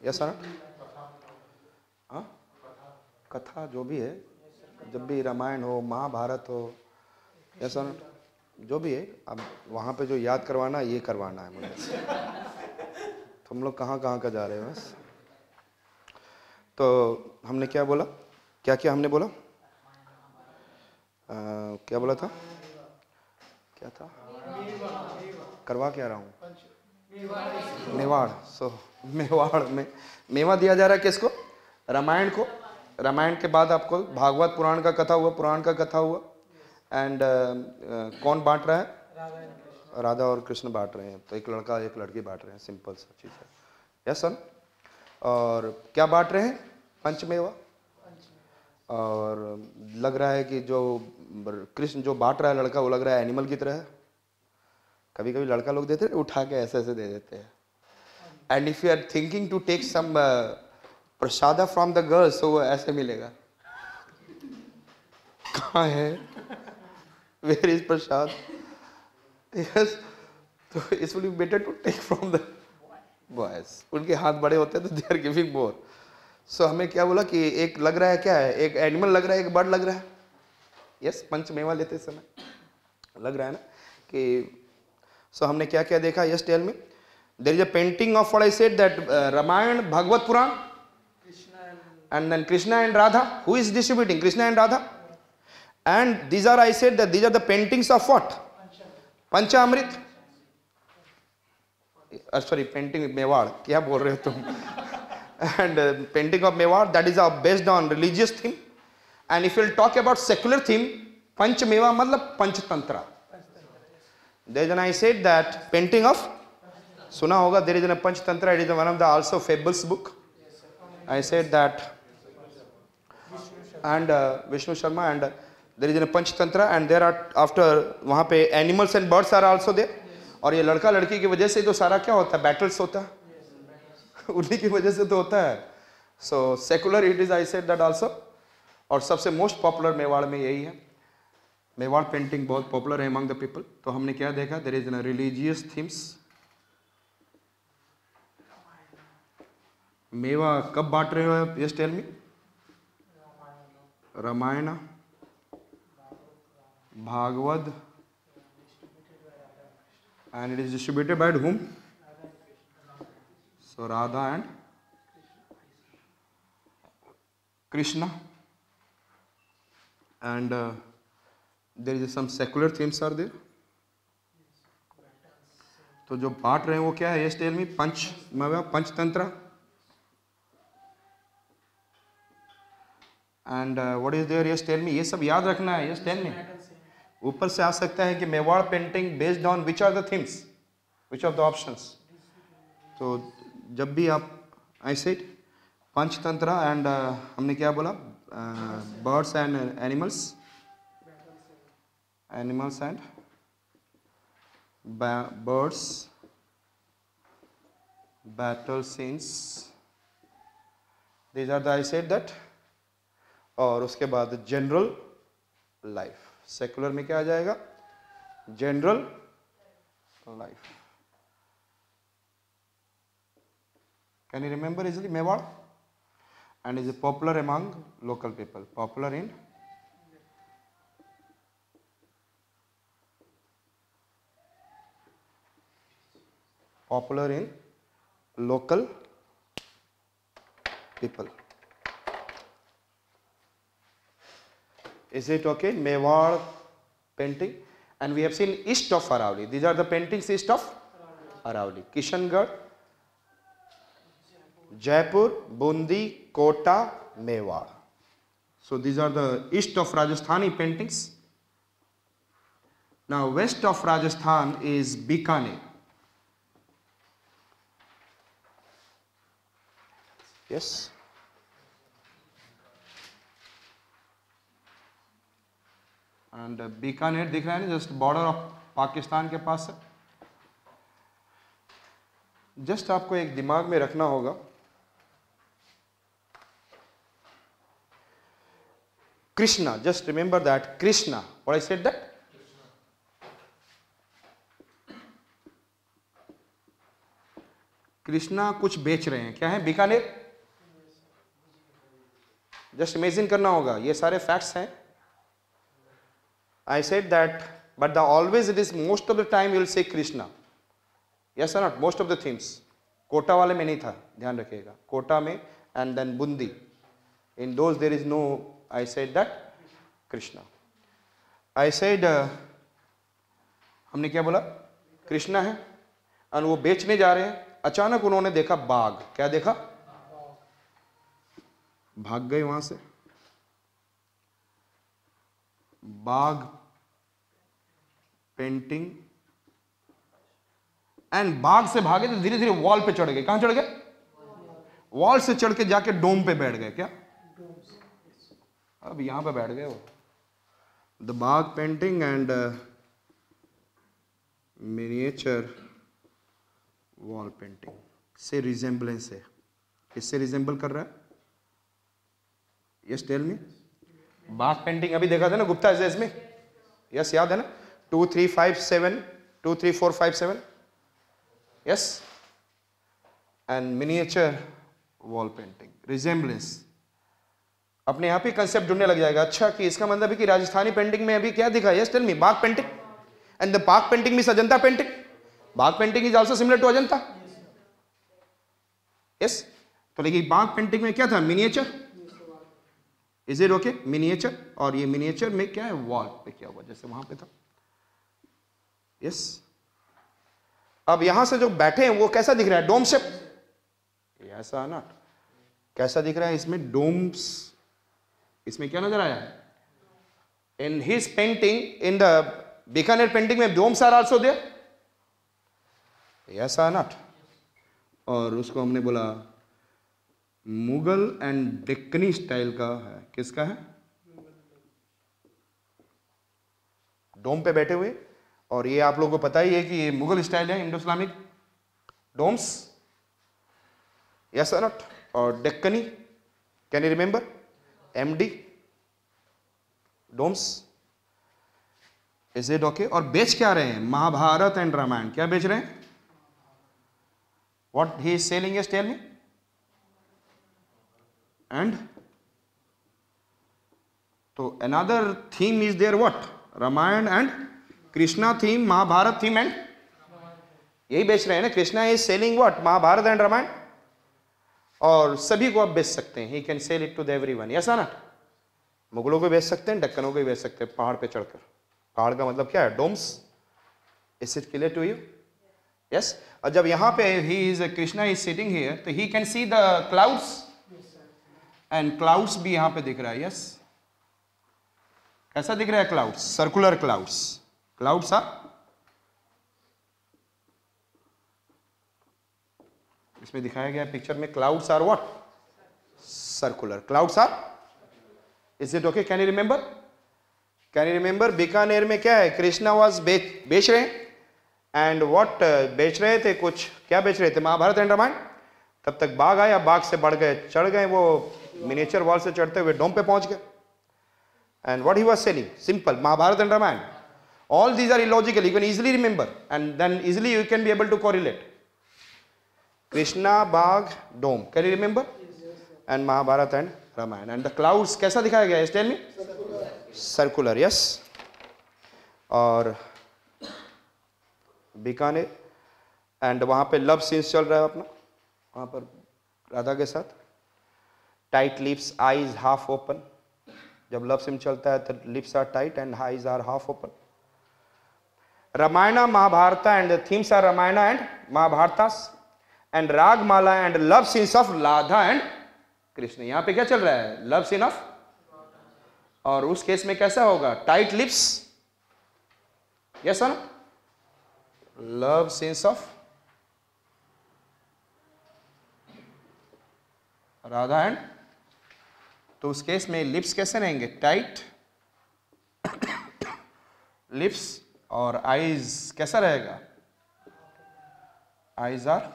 Yes sir. हाँ, कथा जो भी है, जब भी रामायण हो, महाभारत हो, यस सर, जो भी है, अब वहाँ पे जो याद करवाना ये करवाना है मुझे। तो हम लोग कहाँ कहाँ का जा रहे हैं बस। तो हमने क्या बोला, क्या क्या हमने बोला, क्या बोला था, क्या था, करवा क्या रहा हूँ, मेवाड़। सो मेवाड़ में मेवा दिया जा रहा है किसको, रामायण को। रामायण के बाद आपको भागवत पुराण का कथा हुआ, पुराण का कथा हुआ। एंड कौन बांट रहा है, राधा और कृष्ण बांट रहे हैं। तो एक लड़का एक लड़की बांट रहे हैं, सिंपल सा चीज़ है। यस सन। और क्या बांट रहे हैं, पंचमेवा। और लग रहा है कि जो कृष्ण जो बांट रहा है लड़का, वो लग रहा है एनिमल की तरह है। कभी कभी लड़का लोग देते हैं उठा के ऐसे ऐसे दे देते हैं। And if you are thinking to take some prasada from the girls, तो वो ऐसे मिलेगा, कहाँ है, वेयर इज प्रसाद। यस, तो it's will be better to take from the boys. उनके हाथ बड़े होते हैं तो दे आर गिविंग मोर। सो हमें क्या बोला कि एक लग रहा है, क्या है, एक एनिमल लग रहा है, एक बर्ड लग रहा है। यस, पंचमेवा लेते समय लग रहा है ना कि। सो हमने क्या क्या देखा, yes tell me. There is a painting of what I said that Ramayana, Bhagavata Purana, and then Krishna and Radha. Who is distributing? Krishna and Radha. And these are, I said that these are the paintings of what? Panchamrit. Sorry, painting Mewar. क्या बोल रहे हो तुम? And painting of Mewar, that is based on religious theme. And if we'll talk about secular theme, Panchmeva मतलब Panchtantra. There is an, I said that painting of, सुना होगा, there is a Panchtantra. It is one of the also fables book. I said that. And Vishnu Sharma, and there is a Panchtantra, and there are after वहाँ पे animals and birds are also there. और ये लड़का लड़की की वजह से तो सारा क्या होता है, battles होता है, उन्हीं की वजह से तो होता है. So secular it is, I said that also. और सबसे most popular मेवाड़ में यही है. मेवाड़ पेंटिंग बहुत पॉपुलर है among the people. तो हमने क्या देखा, there is a religious themes. मेवा कब बांट रहे हो आप, yes tell me. Ramayan, Bhagavat, and it is distributed by whom? So Radha and Krishna, and there is some secular themes are there. तो जो बांट रहे हैं वो क्या है, yes tell me. Panchatantra, and what is there, yes tell me. ये सब याद रखना है, yes tell me. ऊपर से आ सकता है कि Mewar painting based on which are the themes, which of the options. तो जब भी आप ऐसे पंचतंत्र एंड हमने क्या बोला, birds and animals, animals and birds, battle scenes, these are the, I said that. और उसके बाद जनरल लाइफ. सेकुलर में क्या आ जाएगा, general life. Can you remember easily Mewar? And is popular among local people, popular in local people. Is it okay? Mewar painting, and we have seen east of Aravalli. These are the paintings east of Aravalli. Kishangarh, Jaipur, Bundi, Kota, Mewar. So these are the east of Rajasthani paintings. Now west of Rajasthan is Bikaner. Yes. And Bikaner दिख रहा है ना, just border of Pakistan के पास है. Just आपको एक दिमाग में रखना होगा, Krishna, just remember that Krishna, what I said that, Krishna कुछ बेच रहे हैं, क्या है? बीकानेर। जस्ट इमेजिन करना होगा, ये सारे फैक्ट्स हैं। I said that, but the always it is most of the time you will say Krishna. Yes or not? Most of the themes. Kota वाले में नहीं था, ध्यान रखिएगा। कोटा में and then Bundi. In those there is no, I said that Krishna. I said हमने क्या बोला? कृष्णा है और वो बेचने जा रहे हैं। अचानक उन्होंने देखा बाघ। क्या देखा? भाग गए वहां से। बाघ पेंटिंग एंड बाघ से भागे तो धीरे धीरे वॉल पे चढ़ गए। कहां चढ़ गए? वॉल से चढ़ के जाके डोम पे बैठ गए। क्या? अब यहां पे बैठ गए वो। The Bagh painting and miniature wall painting से रिजेंबलेंस है। किससे रिजेंबल कर रहा है? Yes tell me. Bagh painting अभी देखा था ना गुप्ता एजेस में। यस याद है ना? 2 3 5 7 2 3 4 5 7 yes and miniature wall painting resemblance. अपने आप ही कंसेप्ट ढूंढने लग जाएगा। अच्छा कि इसका मतलब है कि राजस्थानी पेंटिंग में अभी क्या दिखा? Yes tell me. Bagh painting and the Bagh painting means Ajanta painting. Bagh painting is also similar to Ajanta. Yes तो लेकिन बाघ पेंटिंग में क्या था? Miniature. Is it okay? Miniature. और ये मिनिएचर में क्या है? वॉल पे क्या हुआ जैसे वहां पे था। यस अब यहां से जो बैठे हैं वो कैसा दिख रहा है? Dome shape. ऐसा ना कैसा दिख रहा है? इसमें डोम्स। इसमें क्या नजर आया? In his painting, in the Bikaner painting में डोम्स आर आल्सो देयर। ऐसा नॉट। और उसको हमने बोला मुगल एंड डेक्कनी स्टाइल का है। किसका है? डोम पे बैठे हुए। और ये आप लोगों को पता ही है कि ये मुगल स्टाइल है, इंडो इस्लामिक डोम्स। यस और नॉट? और Deccani, can you remember? MD domes. Is it okay? और बेच क्या रहे हैं? महाभारत एंड रामायण। क्या बेच रहे हैं? What he is selling? Yes tell me. And तो another theme is there what? Ramayan and Krishna theme, Mahabharat theme and यही बेच रहे हैं ना। Krishna is selling what? Mahabharat and Ramayan. और सभी को आप बेच सकते हैं। He can sell it to the everyone. Yes ना? मुगलों को बेच सकते हैं, डक्कनों को भी बेच सकते हैं पहाड़ पे चढ़कर। पहाड़ का मतलब क्या है? Domes. Is it clear to you? Yes. और जब यहां पे ही is Krishna is sitting here तो he can see the clouds and clouds भी यहां पे दिख रहा है। यस कैसा दिख रहा है? Clouds, circular clouds. Clouds are, इसमें दिखाया गया पिक्चर में clouds are what? Circular. Clouds are, is it okay? Can you remember? Can you remember? Bikaner में क्या है? कृष्णा वाज बेच रहे हैं एंड व्हाट बेच रहे थे? कुछ क्या बेच रहे थे? महाभारत एंड रामायण। तब तक बाघ आया, बाघ से बढ़ गए, चढ़ गए वो मिनिएचर वॉल से चढ़ते हुए डोम पे पहुंच गए। And what he was selling? Simple, Mahabharata and Ramayana. All these are illogical. You can easily remember and then easily you can be able to correlate. Krishna, Bagh, Dome. Can you remember? And Mahabharata and Ramayana. And the clouds कैसा दिखाया गया है? Tell me. Circular. Yes. और Bikaner and वहां पे love scenes चल रहा है अपना, वहां पर राधा के साथ। Tight lips, eyes half open. जब लव सीन चलता है तो lips are tight and eyes are half open. Ramayana, Mahabharata and the themes are Ramayana and Mahabharatas and Ragmala and love scenes of Radha and Krishna. यहाँ पे क्या चल रहा है? Love scene of. और उस केस में कैसा होगा? Tight lips. Yes sir? Love scenes of Radha and, तो उस केस में लिप्स कैसे रहेंगे? Tight lips. और आईज कैसा रहेगा? Eyes are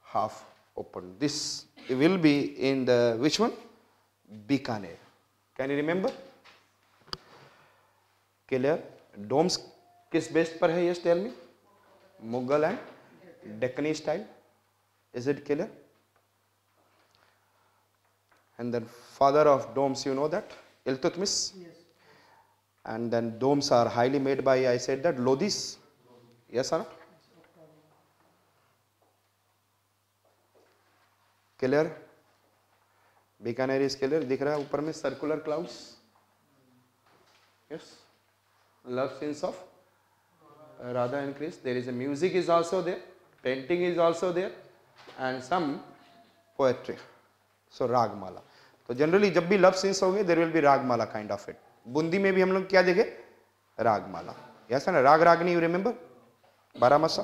half open. This will be in the which one? Bikaner. Can you remember? Clear? Domes किस बेस्ड पर है? Yes tell me. Mughal and Deccani style. Is it clear? And then father of domes, you know that, Iltutmish. Yes. And then domes are highly made by, I said that, Lodis. Yes or not? Clear? Bikaner is clear. दिख रहा है ऊपर में circular clouds. Yes. Love scenes of Radha and Krishna. There is a music is also there. Painting is also there. And some poetry. So Ragamala. तो generally जब भी love scenes होंगे there will be Ragamala kind of it. Bundi में भी हम लोग क्या देखे? रागमाला. यस ना? राग रागनी, यू रिमेंबर? बारामसा.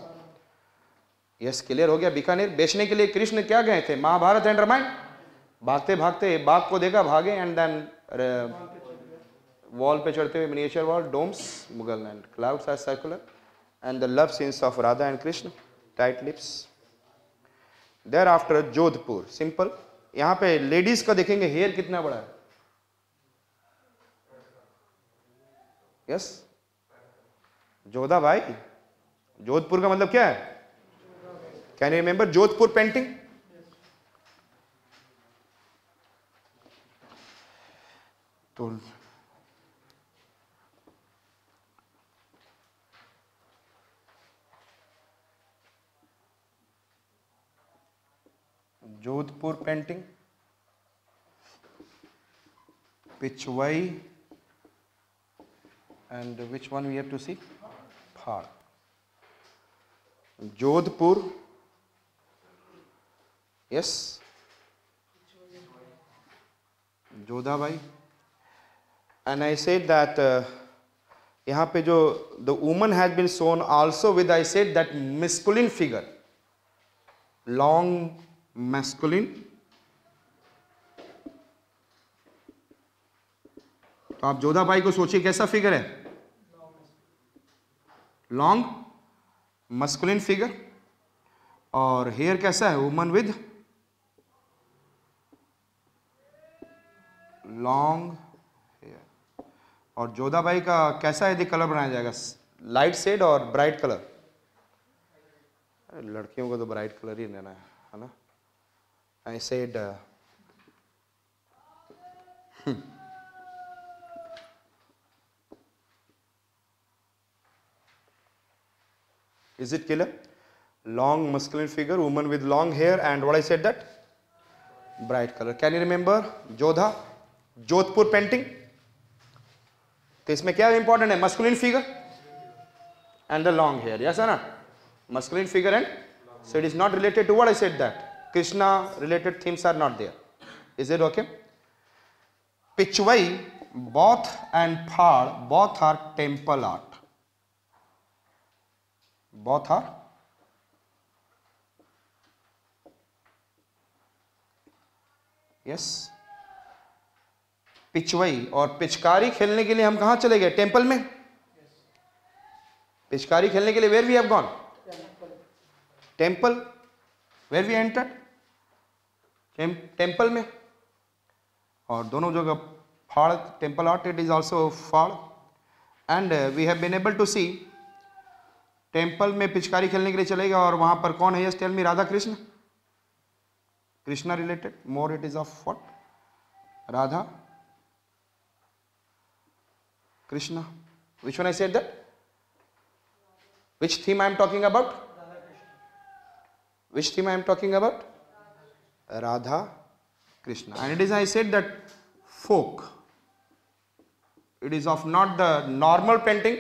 यस, क्लियर हो गया. बीकानेर बेचने के लिए कृष्ण क्या गए थे? महाभारत एंड रामायण. भागते भागते बाघ को देखा, भागे, एंड देन वॉल पे चढ़ते हुए miniature wall, domes, Mughal and clouds are circular, and the love scenes of Radha and Krishna, tight lips. Thereafter Jodhpur, simple. यहां पे लेडीज का देखेंगे हेयर कितना बड़ा है. यस, जोधा भाई. जोधपुर का मतलब क्या है? Can you remember Jodhpur painting? तो Jodhpur painting, Pichwai, and which one we have to see? Phal. Jodhpur, yes, Jodhabai. And I said that यहाँ पे जो the woman has been shown also with, I said that masculine figure, long masculine. तो आप जोधाबाई को सोचिए कैसा figure है? Long masculine figure. और हेयर कैसा है? Woman with long hair. और जोधाबाई का कैसा यदि कलर बनाया जाएगा? लाइट शेड और ब्राइट कलर. लड़कियों को तो ब्राइट कलर ही लेना है ना? I said is it clear? Long masculine figure, woman with long hair, and what I said that? Bright color. Can you remember Jodha, Jodhpur painting? तो इसमें क्या इंपॉर्टेंट है? Masculine figure and the long hair. Yes है ना? Masculine figure and, so it is not related to what I said that. Krishna related themes are not there. Is it okay? Pichwai, both and Phal, both are temple art. Both are yes. पिचवई और पिचकारी खेलने के लिए हम कहां चले गए? Temple में. पिचकारी खेलने के लिए where we have gone? Temple. Where we entered? Temple में. और दोनों जगह Phad, temple art, it is also Phad. And we have been able to see temple में पिचकारी खेलने के लिए चलेगा. और वहां पर कौन है? Yes tell me. Radha Krishna. Krishna related more, it is of what? Radha Krishna. Which one I said that? Which theme I am talking about? Which theme I am talking about? Radha Krishna. And it is, I said that, folk. It is of not the normal painting,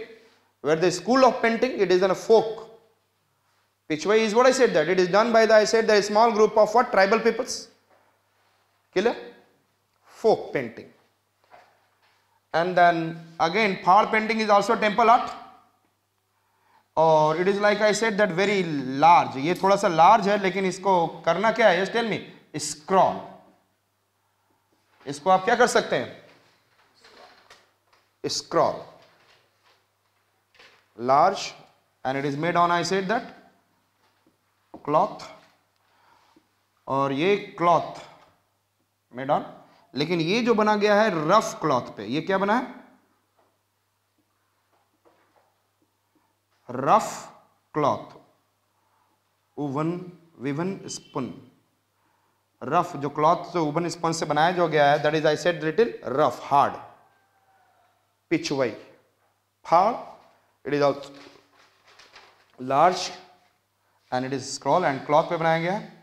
where the school of painting, it is in a folk. Pichwai is what I said that. It is done by the, I said, the small group of what? Tribal peoples. Clear? Folk painting. And then again, Phal painting is also temple art. और it is like I said that very large. ये थोड़ा सा large है, लेकिन इसको करना क्या है? Yes tell me. स्क्रॉल. इसको आप क्या कर सकते हैं? Scroll. Large, and it is made on, I said that, cloth. और ये क्लॉथ मेड ऑन, लेकिन ये जो बना गया है रफ क्लॉथ पे, ये क्या बना है? Rough cloth, woven spoon, rough जो क्लॉथ जो वुवन स्पंज से बनाया जो गया है, that is I said little rough, hard. Pichwai, Phad, it is also large and it is scroll and cloth पे बनाया गया है.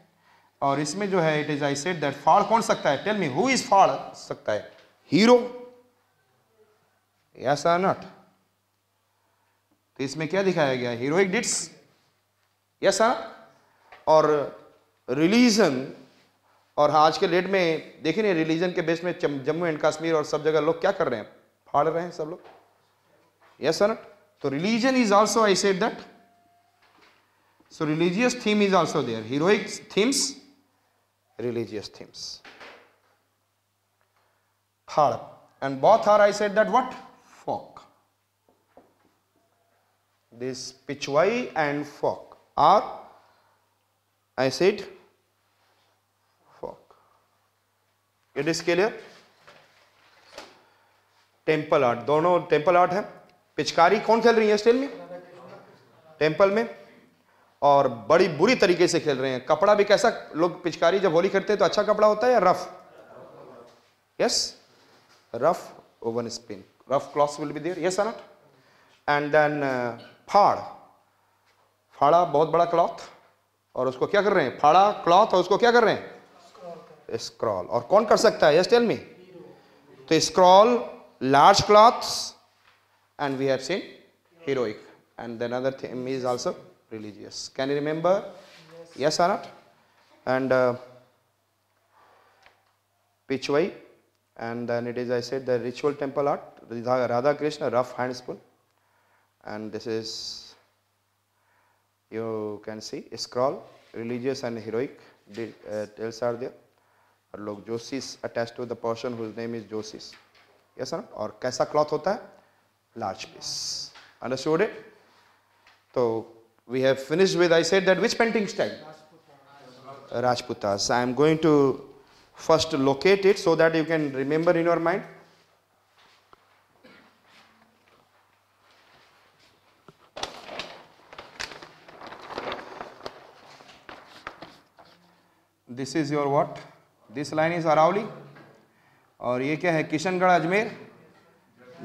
और इसमें जो है it is I said that Phad कौन सकता है? Tell me who is Phad सकता है? हीरो, यस और नॉट? तो इसमें क्या दिखाया गया? Heroic deeds, yes sir. और रिलीजन, और आज के डेट में देखिए नहीं, रिलीजन के बेस में जम्मू एंड कश्मीर और सब जगह लोग क्या कर रहे हैं? फाड़ रहे हैं सब लोग, यस सर. तो religion is also I said that, so religious theme is also there, heroic themes, religious themes. Third, and both are I said that what? Folk. This Pichwai and folk are I said folk. It is clear? Temple art, दोनों temple art है. पिचकारी कौन खेल रही है stele में? Temple में, और बड़ी बुरी तरीके से खेल रहे हैं. कपड़ा भी कैसा, लोग पिचकारी जब होली खेलते हैं तो अच्छा कपड़ा होता है या rough? Yes, rough woven spin, rough cloth will be there, yes और नॉट? एंड देन फाड़, फाड़ा बहुत बड़ा क्लॉथ, और उसको क्या कर रहे हैं? फाड़ा क्लॉथ और उसको क्या कर रहे हैं? स्क्रॉल. और कौन कर सकता है? Yes tell me. तो scroll, large cloths, and we have seen heroic, and then another theme is also religious. Can you remember? Yes or not? And Pichwai, and then it is I said the ritual temple art, Radha Krishna, rough hand spoon, and this is you can see scroll, religious and heroic tales are there. और लोग Joshi's attached to the person whose name is Joshis. Yes or not? और कैसा cloth होता है? Large piece. Understood it? So we have finished with, I said that which painting style? Rajputas. I am going to first locate it so that you can remember in your mind. This is your what? This line is Arauli. और ये क्या है? किशनगढ़, अजमेर,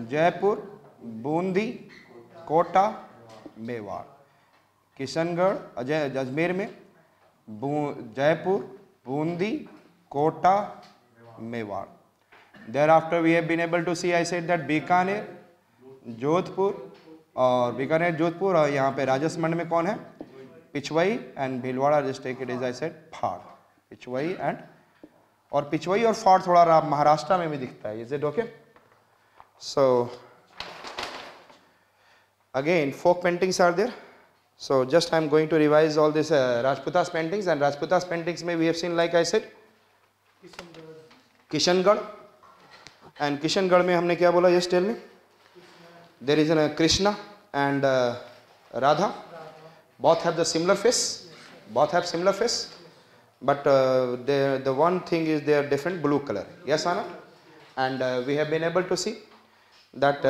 जयपुर, बूंदी, कोटा, मेवाड़. किशनगढ़, अजमेर में, Jaipur, Bundi, Kota, Mewar. Thereafter we have been able to see, I said that Bikaner, Jodhpur, और बीकानेर, जोधपुर, और यहाँ पे राजस्थान में कौन है? Pichwai and Bhilwara. Just take it is I said Phad. Pichwai and, और पिचवई और फाड़ थोड़ा महाराष्ट्र में भी दिखता है. Is it okay? So again folk paintings are there. So just I am going to revise all this Rajputas paintings, and Rajputas paintings may we have seen, like I said, Kishangarh, and Kishangarh में हमने क्या बोला? Just tell me. There is a Krishna and Radha. Both have the similar face. Both have similar face, but the one thing is they are different blue color. Yes or not? And we have been able to see that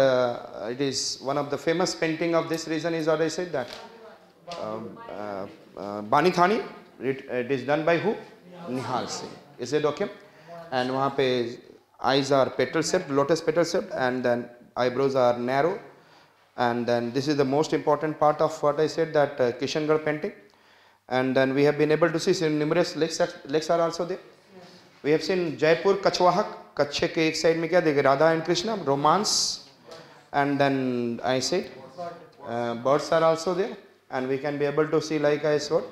it is one of the famous painting of this region is what I said that Bani Thani. It is done by who? Nihal Singh. Is it okay? And वहाँ पे eyes are petal shaped, lotus petal shaped, and then eyebrows are narrow, and then this is the most important part of what I said that Kishangarh painting. And then we have been able to see numerous lakes are also there. We have seen Jaipur Kachwahak. कच्छे के एक side में क्या देखे? Radha and Krishna, romance. And then I said birds are also there, and we can be able to see, like I said,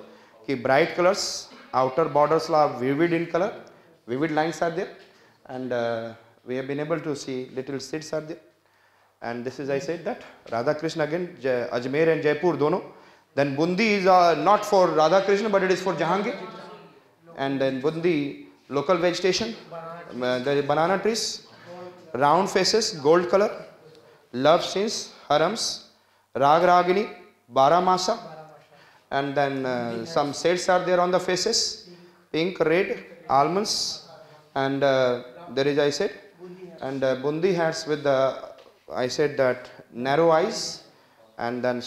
कि bright colors, outer borders are vivid in color, vivid lines are there, and we have been able to see little seeds are there. And this is I said that Radha Krishna again, Ajmer and Jaipur dono. Then Bundi is not for Radha Krishna, but it is for Jahangir. And then Bundi, local vegetation, the banana trees, round faces, gold color, love scenes, harams, Rag Ragini, Baramasa, and then some shades are there on the faces, pink, red, almonds, and there is I said, and Bundi hats with the, I said that narrow eyes, and then